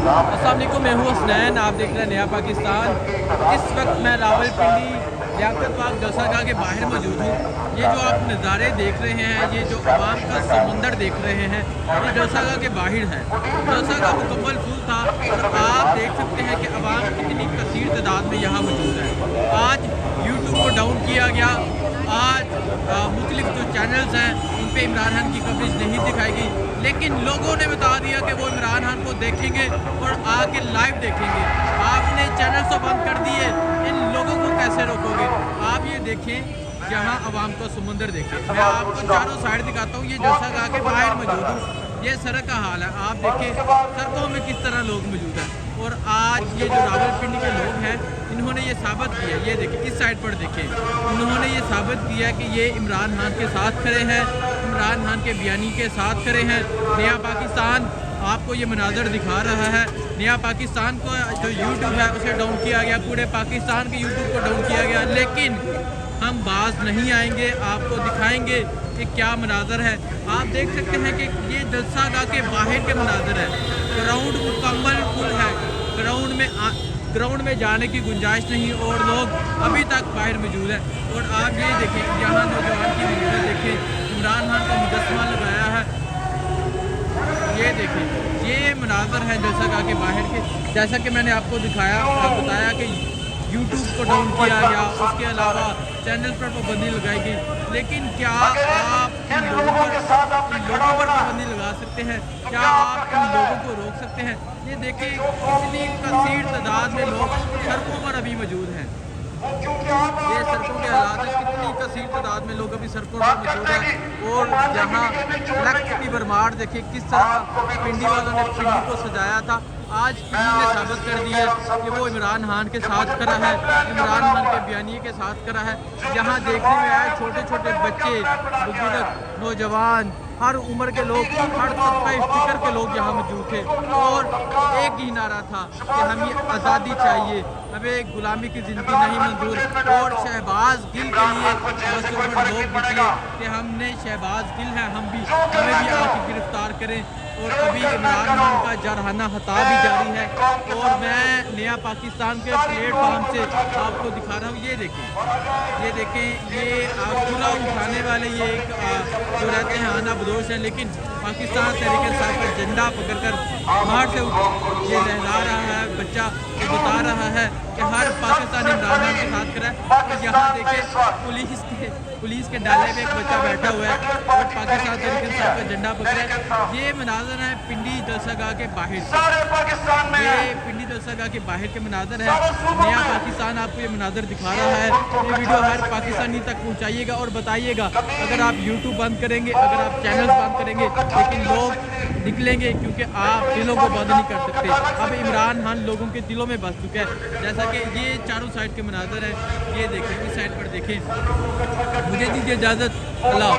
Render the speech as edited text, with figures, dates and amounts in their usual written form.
अस्सलाम वालेकुम, मैं हूँ हसनैन, आप देख रहे हैं नया पाकिस्तान। इस वक्त मैं रावलपिंडी लियाकत बाग जलसागाह के बाहर मौजूद हूँ। ये जो आप नज़ारे देख रहे हैं, ये जो आवाम का समंदर देख रहे हैं, ये जलसागाह के बाहर है। जलसागाह मुकम्मल फुल था और आप देख सकते हैं कि आवाम कितनी कसीर तादाद में यहाँ मौजूद है। आज यूट्यूब को डाउन किया गया। आज मुख्तलिफ जो चैनल्स हैं उन पे इमरान खान की कवरेज नहीं दिखाई गई, लेकिन लोगों ने बता दिया कि वो इमरान खान को देखेंगे और आके लाइव देखेंगे। आपने चैनल तो बंद कर दिए, इन लोगों को कैसे रोकोगे? आप ये देखें, यहाँ आवाम का समुंदर देखें। मैं आपको चारों साइड दिखाता हूँ। ये जलसागाह के बाहर मौजूद हूँ। ये सड़क का हाल है, आप देखें सड़कों में किस तरह लोग मौजूद हैं। और आज ये जो रावलपिंडी के लोग हैं, इन्होंने ये साबित किया, ये देखें इस साइड पर देखें, इन्होंने ये साबित किया कि ये इमरान खान के साथ खड़े हैं, इमरान खान के बयानी के साथ खड़े हैं। नया पाकिस्तान आपको ये मनाजर दिखा रहा है। नया पाकिस्तान को जो यूट्यूब है उसे डाउन किया गया, पूरे पाकिस्तान के यूट्यूब को डाउन किया गया, लेकिन हम बाज नहीं आएंगे, आपको दिखाएंगे कि क्या मनाजर है। आप देख सकते हैं कि ये जलसागाह के बाहर के मनाजर है। ग्राउंड मुकम्मल फुल है, ग्राउंड में जाने की गुंजाइश नहीं और लोग अभी तक बाहर मौजूद है। और आप ये देखें, यहाँ नौजवान की मंजर देखें, इमरान खान का मुजस्समा लगाया है। ये देखें, ये मनाजर है जलसागाह के बाहर के। जैसा कि मैंने आपको दिखाया और बताया कि यूट्यूब को डाउन किया गया, उसके अलावा चैनल पर पाबंदी लगाई गई, लेकिन क्या आप इन लोगों पर पाबंदी लगा सकते हैं? क्या आप इन लोगों को रोक सकते हैं? ये देखिए कितनी कसीर तादाद में लोग सड़कों पर अभी मौजूद हैं। ये सड़कों के हालात है, कितनी कसीर तादाद में लोग अभी सड़कों पर मौजूद हैं। और यहाँ फ्लैक्स की भरमार देखिए किस तरह पिंडी वालों ने पिंडी को सजाया था। आज पिंडी ने साबित कर दिया कि वो इमरान खान के साथ खड़ा है, इमरान खान के बयानी के साथ खड़ा है। यहाँ देखने में आए छोटे छोटे बच्चे, बुजुर्ग, नौजवान, हर उम्र के लोग, हर तबका फिक्र के लोग यहाँ मौजूद थे। और एक ही नारा था कि हमें आज़ादी चाहिए, हमें गुलामी की ज़िंदगी नहीं मंजूर। और शहबाज गिल के लिए लोग निकले कि हमने शहबाज गिल है, हमें भी आके गिरफ्तार करें। और अभी इमरान खान का जरहाना हता भी जारी है। और मैं नया पाकिस्तान के प्लेटफॉर्म से आपको दिखा रहा हूँ। ये देखें, ये चूल्हा उठाने वाले ये जो रहते हैं आना बदोश हैं, लेकिन पाकिस्तान तहरीक इंसाफ का झंडा पकड़कर बाहर से ये लहरा रहा है बच्चा, ये बता रहा है कि हर पाकिस्तानी इमरान खान के साथ खड़ा है। और यहाँ देखें पुलिस के डाले में एक बच्चा बैठा हुआ है और पाकिस्तान तहरीक इंसाफ का झंडा पकड़ा है। ये मनाजर है पिंडी जलसागाह के बाहर से, ये पिंडी जलसागाह के बाहर के मनाजर है। नया पाकिस्तान आपको ये मनाजर दिखा रहा है। ये वीडियो हर पाकिस्तानी तक पहुँचाइएगा और बताइएगा, अगर आप यूट्यूब बंद करेंगे, अगर आप चैनल बंद करेंगे, लेकिन लोग निकलेंगे, क्योंकि आप दिलों को बंद नहीं कर सकते। अब इमरान खान लोगों के दिलों में बस चुका है। जैसा कि ये चारों साइड के मनाजर हैं, ये देखें, इस साइड पर देखें। मुझे दीजिए इजाज़त, अल्लाह।